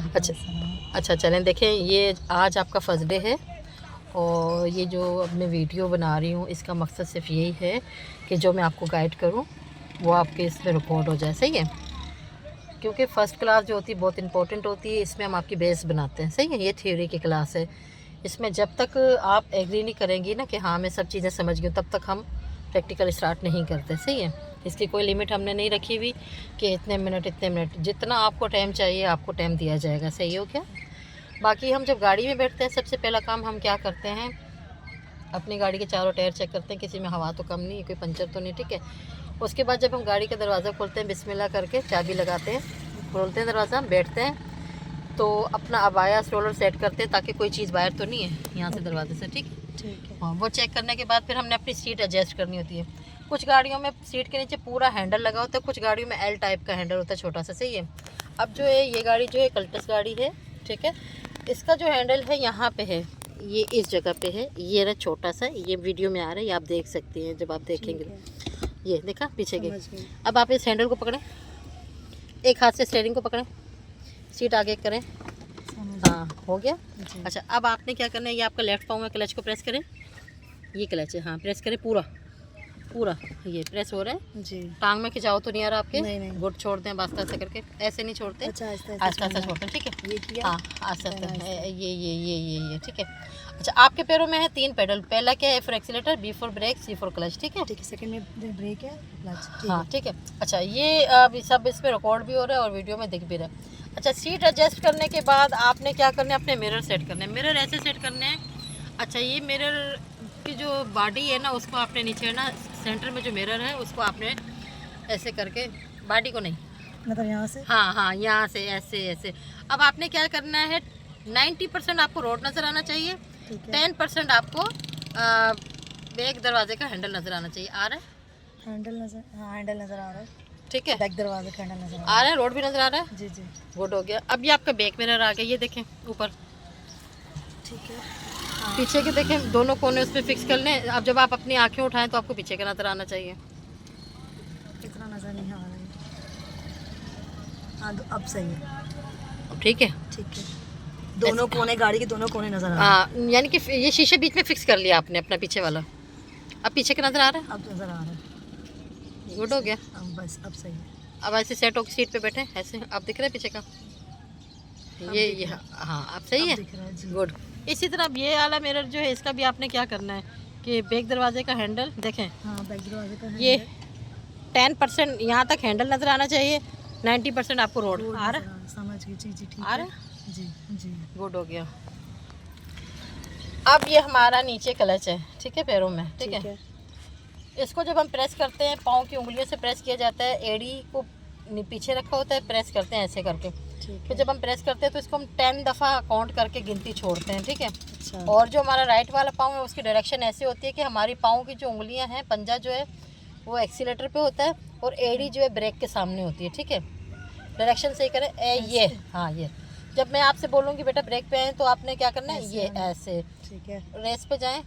अच्छा चलें देखें, ये आज आपका फर्स्ट डे है और ये जो अब मैं वीडियो बना रही हूँ इसका मकसद सिर्फ यही है कि जो मैं आपको गाइड करूँ वो आपके इसमें रिकॉर्ड हो जाए। सही है, क्योंकि फ़र्स्ट क्लास जो होती है बहुत इंपॉर्टेंट होती है, इसमें हम आपकी बेस बनाते हैं। सही है, ये थ्योरी की क्लास है। इसमें जब तक आप एग्री नहीं करेंगी ना कि हाँ मैं सब चीज़ें समझ गई, तब तक हम प्रैक्टिकल स्टार्ट नहीं करते। सही है, इसकी कोई लिमिट हमने नहीं रखी हुई कि इतने मिनट, जितना आपको टाइम चाहिए आपको टाइम दिया जाएगा। सही हो क्या? बाकी हम जब गाड़ी में बैठते हैं सबसे पहला काम हम क्या करते हैं, अपनी गाड़ी के चारों टायर चेक करते हैं किसी में हवा तो कम नहीं है, कोई पंचर तो नहीं। ठीक है, उसके बाद जब हम गाड़ी का दरवाज़ा खोलते हैं बिस्मिल्लाह करके चाबी लगाते हैं, खोलते हैं दरवाज़ा, बैठते हैं तो अपना अबाया स्ट्रोलर सेट करते हैं ताकि कोई चीज़ बाहर तो नहीं है यहाँ से दरवाजे से। ठीक है, हाँ, वो चेक करने के बाद फिर हमने अपनी सीट एडजस्ट करनी होती है। कुछ गाड़ियों में सीट के नीचे पूरा हैंडल लगा होता है, कुछ गाड़ियों में एल टाइप का हैंडल होता है, छोटा सा। सही है, अब जो है ये गाड़ी जो है कल्टस गाड़ी है। ठीक है, इसका जो हैंडल है यहाँ पे है, ये इस जगह पे है, ये रहा छोटा सा, ये वीडियो में आ रहा है, ये आप देख सकती हैं जब आप देखेंगे। ये देखा पीछे के। अब आप इस हैंडल को पकड़ें, एक हाथ से स्टीयरिंग को पकड़ें, सीट आगे करें। हाँ, हो गया। अच्छा, अब आपने क्या करना है, ये आपका लेफ्ट पाँव में क्लच को प्रेस करें, ये क्लच है, हाँ प्रेस करें पूरा, ये प्रेस हो रहा है जी। टांग में खिंचाव तो नहीं आ रहा आपके? नहीं। गुट छोड़ दें आस्ता आस्ता करके, ऐसे नहीं छोड़ते। अच्छा, आस्ता छोड़ते हैं। ठीक है, ये किया, हाँ आस्ता आस्ता, ये ठीक है। अच्छा, आपके पैरों में है 3 पेडल, पहला क्या है for accelerator, B for brake, C for clutch. ठीक है, सेकंड में ब्रेक है, क्लच। हाँ ठीक है। अच्छा, ये अब सब इस पर रिकॉर्ड भी हो रहा है और वीडियो में दिख भी रहा है। अच्छा, सीट एडजस्ट करने के बाद आपने क्या करना है, अपने मिरर सेट करने हैं। मिरर ऐसे सेट करने हैं। अच्छा, ये मिरर की जो बॉडी है ना उसको आपने नीचे ना सेंटर में जो मिरर है उसको आपने ऐसे करके, बॉडी को नहीं, मतलब यहाँ से, हाँ यहाँ से ऐसे। अब आपने क्या करना है, 90% आपको रोड नज़र आना चाहिए, 10% आपको बैक दरवाजे का हैंडल नज़र आना चाहिए। आ रहा है हैंडल नज़र? हाँ, हैंडल नज़र आ रहा है। ठीक है, बैक दरवाजे का हैंडल नज़र आ रहा है, रोड भी नज़र आ रहा है। जी, गुड हो गया। अब ये आपका बैक मिरर आ गया, ये देखें ऊपर। ठीक है, पीछे के देखें, दोनों कोने उस पर फिक्स कर लें। अब जब आप अपनी आंखें उठाएं तो आपको पीछे का नज़र आना चाहिए। इतना नज़र नहीं आ रहा है। हाँ, अब सही है। ठीक है, दोनों कोने, गाड़ी के दोनों कोने नज़र आ रहे हैं। हाँ, यानी कि ये शीशे बीच में फिक्स कर लिया आपने अपना पीछे वाला। अब पीछे का नज़र आ रहा है? अब नज़र आ रहा है। गुड हो गया, बस अब सही है। अब ऐसे सेट होकर सीट पे बैठे, ऐसे अब दिख रहा है पीछे का, ये हाँ अब सही है। गुड। इसी तरह ये वाला मिरर जो है इसका भी आपने क्या करना है कि बैक दरवाजे का हैंडल देखें। हाँ, बैक दरवाजे का हैंडल, ये 10% यहाँ तक हैंडल नज़र आना चाहिए, 90% आपको रोड आ रहा है। समझ गई जी, ठीक आ रहा है जी। गुड हो गया। अब ये हमारा नीचे क्लच है, ठीक है, पैरों में। ठीक है, इसको जब हम प्रेस करते हैं, पाँव की उंगलियों से प्रेस किया जाता है, एड़ी को पीछे रखा होता है, प्रेस करते हैं ऐसे करके। तो जब हम प्रेस करते हैं तो इसको हम 10 दफ़ा काउंट करके गिनती छोड़ते हैं। ठीक है। अच्छा। और जो हमारा राइट वाला पाँव है उसकी डायरेक्शन ऐसे होती है कि हमारी पाँव की जो उंगलियां हैं, पंजा जो है वो एक्सीलेटर पे होता है और एड़ी जो है ब्रेक के सामने होती है। ठीक है, डायरेक्शन सही करें। ये हाँ, ये जब मैं आपसे बोलूँगी बेटा ब्रेक पे आए तो आपने क्या करना है, ये ऐसे। ठीक है, रेस पे जाएँ।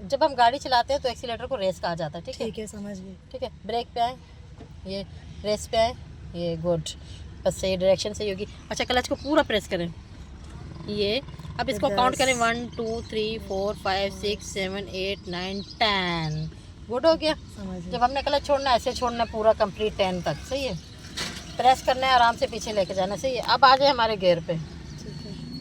जब हम गाड़ी चलाते हैं तो एक्सीलेटर को रेस कहा जाता है। ठीक है, समझ गई। ठीक है, ब्रेक पे आए, ये रेस पे आए, ये गुड, बस सही डायरेक्शन सही होगी। अच्छा, क्लच को पूरा प्रेस करें, ये अब इसको काउंट करें, 1 2 3 4 5 6 7 8 9 10। गुड हो गया। जब हमने क्लच छोड़ना है ऐसे छोड़ना पूरा कंप्लीट 10 तक। सही है, प्रेस करना है, आराम से पीछे लेके जाना। सही है। अब आ जाए हमारे गियर पे,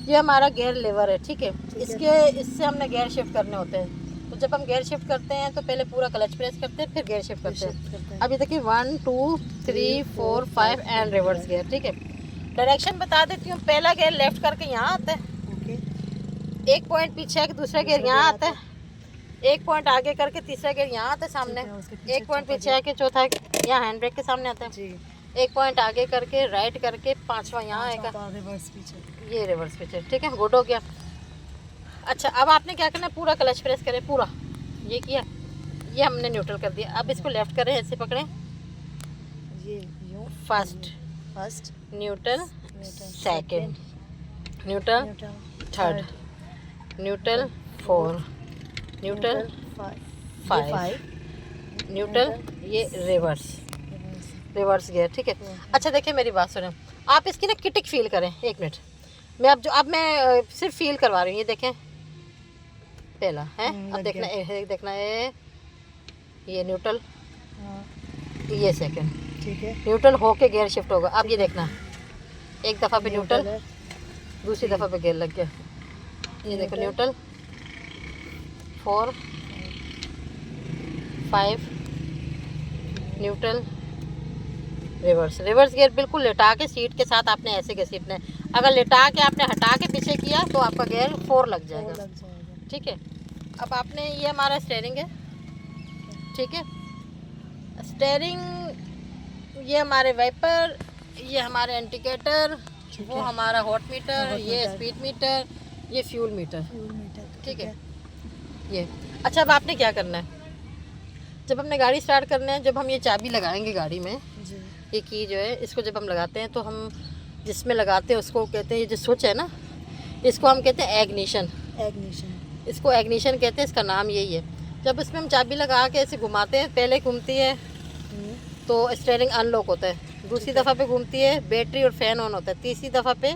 ये हमारा गियर लीवर है। ठीक है, इससे हमने गियर शिफ्ट करने होते हैं। तो जब हम गियर शिफ्ट करते हैं तो पहले पूरा क्लच प्रेस करते हैं, फिर गियर शिफ्ट करते हैं। अब ये देखिए 1 2 3 4 5 एंड रिवर्स गियर। ठीक है, डायरेक्शन बता देती हूँ। पहला गियर लेफ्ट करके यहाँ आता है, एक पॉइंट पीछे है कि दूसरा गियर यहाँ आता है, एक पॉइंट आगे करके तीसरा गियर यहाँ आता है सामने, एक पॉइंट पीछे है कि चौथा यहाँ हैंड ब्रेक के सामने आता है, एक पॉइंट आगे करके राइट करके पांचवा यहाँ आएगा, रिवर्स पीछे, ये रिवर्स पीछे। ठीक है, गुड हो गया। अच्छा, अब आपने क्या करना है, पूरा क्लच प्रेस करें, पूरा ये किया, ये हमने न्यूट्रल कर दिया। अब इसको लेफ्ट करें, ऐसे पकड़ें, ये first neutral, second neutral, third neutral, 4 neutral, 5 neutral, ये रिवर्स गियर। ठीक है। अच्छा देखिए, मेरी बात सुनें, आप इसकी ना किटिक फील करें, 1 मिनट। मैं अब मैं सिर्फ फील करवा रही हूँ। ये देखें पहला है, अब देखना देखना है ये न्यूट्रल, ये सेकंड, ठीक है। न्यूट्रल होके गियर शिफ्ट होगा। अब ये देखना एक दफ़ा पे न्यूट्रल, दूसरी दफ़ा पे गियर लग गया। ये देखो neutral 4 5 neutral reverse. Reverse gear बिल्कुल लेटा के सीट के साथ आपने ऐसे घसीटना है। अगर लेटा के आपने हटा के पीछे किया तो आपका गियर 4 लग जाएगा। ठीक है। अब आपने ये हमारा स्टेयरिंग है, ठीक है। स्टेयरिंग, ये हमारे वाइपर, ये हमारे इंडिकेटर, वो हमारा हॉट मीटर, ये स्पीड मीटर, ये फ्यूल मीटर, ठीक है। ये अच्छा, अब आपने क्या करना है, जब हमने गाड़ी स्टार्ट करना है, जब हम ये चाबी लगाएंगे गाड़ी में, ये की जो है इसको जब हम लगाते हैं तो हम जिसमें लगाते हैं उसको कहते हैं, ये जो स्विच है ना, इसको हम कहते हैं एग्निशन। इसको एग्निशन कहते हैं, इसका नाम यही है। जब इसमें हम चाबी लगा के ऐसे घुमाते हैं, पहले घूमती है तो स्टीयरिंग अनलॉक होता है, दूसरी दफ़ा पे घूमती है बैटरी और फैन ऑन होता है, तीसरी दफ़ा पे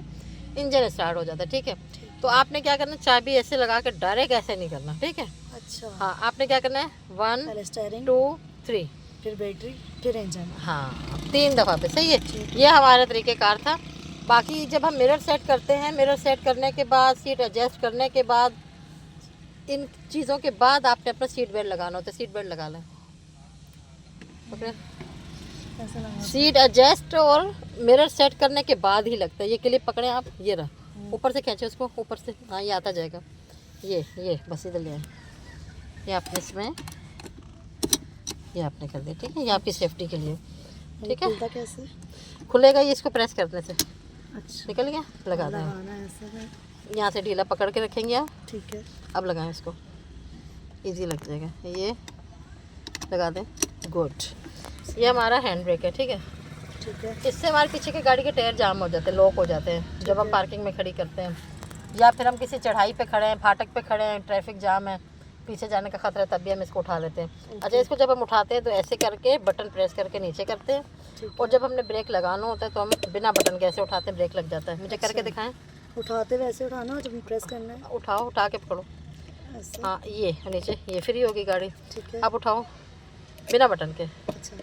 इंजन स्टार्ट हो जाता है। ठीक है। तो आपने क्या करना है, चाबी ऐसे लगा के डायरेक्ट ऐसे नहीं करना। ठीक है। अच्छा। हाँ, आपने क्या करना है 1 2 3, फिर बैटरी, फिर इंजन। हाँ, 3 दफ़ा पे। सही है। ये हमारा तरीक़ेकार था। बाकी जब हम मिरर सेट करते हैं, मिरर सेट करने के बाद, सीट एडजस्ट करने के बाद, इन चीज़ों के बाद आपने अपना सीट बेल्ट लगाना होता है। सीट बेल्ट लगा लें। ओके। सीट एडजस्ट और मिरर सेट करने के बाद ही लगता है। ये क्लिप पकड़ें आप, ये रहा, ऊपर से खींचे उसको, ऊपर से, हाँ ये आता जाएगा। ये बस इधर ले आए, ये आपने इसमें ये आपने कर दिया। ठीक है। ये आपकी सेफ्टी के लिए। ठीक है। खुलता कैसे? खुलेगा ये इसको प्रेस करने से। अच्छा। निकल गया। लगा दें, यहाँ से ढीला पकड़ के रखेंगे आप। ठीक है। अब लगाएं इसको, इजी लग जाएगा। ये लगा दें। गुड। ये हमारा हैंड ब्रेक है। ठीक है। ठीक है। इससे हमारे पीछे की गाड़ी के टायर जाम हो जाते हैं, लॉक हो जाते हैं जब हम पार्किंग में खड़ी करते हैं, या फिर हम किसी चढ़ाई पे खड़े हैं, फाटक पे खड़े हैं, ट्रैफिक जाम है, पीछे जाने का खतरा है, तब भी हम इसको उठा लेते हैं। अच्छा, इसको जब हम उठाते हैं तो ऐसे करके बटन प्रेस करके नीचे करते हैं, और जब हमने ब्रेक लगाना होता है तो हम बिना बटन के ऐसे उठाते हैं, ब्रेक लग जाता है। मुझे करके दिखाएं। उठाते वैसे उठाना और जब प्रेस करना है उठाओ, उठा के पकड़ो। हाँ, ये नीचे, ये फ्री होगी गाड़ी। ठीक है। अब उठाओ बिना बटन के। अच्छा,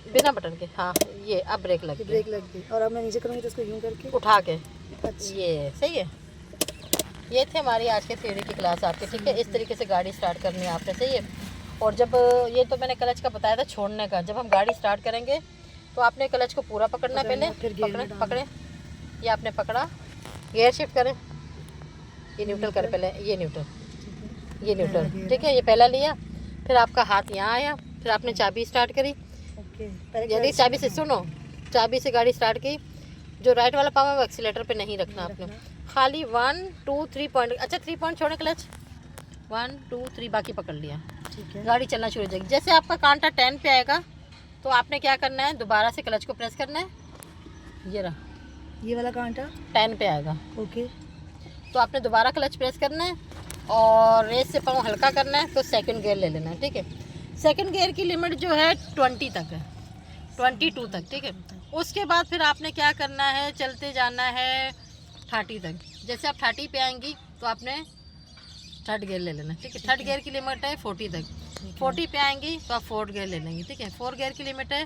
बिना बटन के। हाँ, ये अब ब्रेक लग गई। ब्रेक लग गई। और अब मैं नीचे करूँगी तो इसको यूं करके उठा के। अच्छा। ये सही है। ये थे हमारी आज के थ्योरी की क्लास आपके। ठीक है। इस तरीके से गाड़ी स्टार्ट करनी है आपने। सही है। और जब ये तो मैंने क्लच का बताया था छोड़ने का, जब हम गाड़ी स्टार्ट करेंगे तो आपने क्लच को पूरा पकड़ना है पहले। पकड़े, ये आपने पकड़ा, गियर शिफ्ट करें, ये न्यूट्रल करें पहले, ये न्यूट्रल, ये न्यूट्रल। ठीक है। ये पहला लिया, फिर आपका हाथ यहाँ आया, फिर आपने चाबी स्टार्ट करी, यानी चाबी से, सुनो, चाबी से गाड़ी स्टार्ट की। जो राइट वाला पाँव है वो एक्सीलेटर पे नहीं रखना आपने, खाली 1 2 3 पॉइंट। अच्छा, 3 पॉइंट छोड़े क्लच, 1 2 3 बाकी पकड़ लिया। ठीक है। गाड़ी चलना शुरू हो जाएगी। जैसे आपका कांटा 10 पे आएगा तो आपने क्या करना है, दोबारा से क्लच को प्रेस करना है। ये रहा, ये वाला कांटा 10 पे आएगा। ओके। तो आपने दोबारा क्लच प्रेस करना है और रेस से पाँव हल्का करना है, तो सेकंड गियर ले लेना है। ठीक है। सेकंड गियर की लिमिट जो है 20 तक है, 22 तक। ठीक है। उसके बाद फिर आपने क्या करना है, चलते जाना है 30 तक। जैसे आप 30 पे आएंगी तो आपने थर्ड गियर ले लेना। ठीक है। थर्ड गियर की लिमिट है 40 तक। 40 पे आएंगी तो आप फोर्थ गियर ले लेंगे। ठीक है। फोर्थ गियर की लिमिट है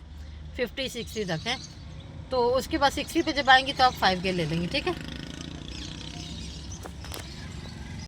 50 60 तक है, तो उसके बाद 60 पे जब आएंगी तो आप 5 गियर ले लेंगे। ठीक है।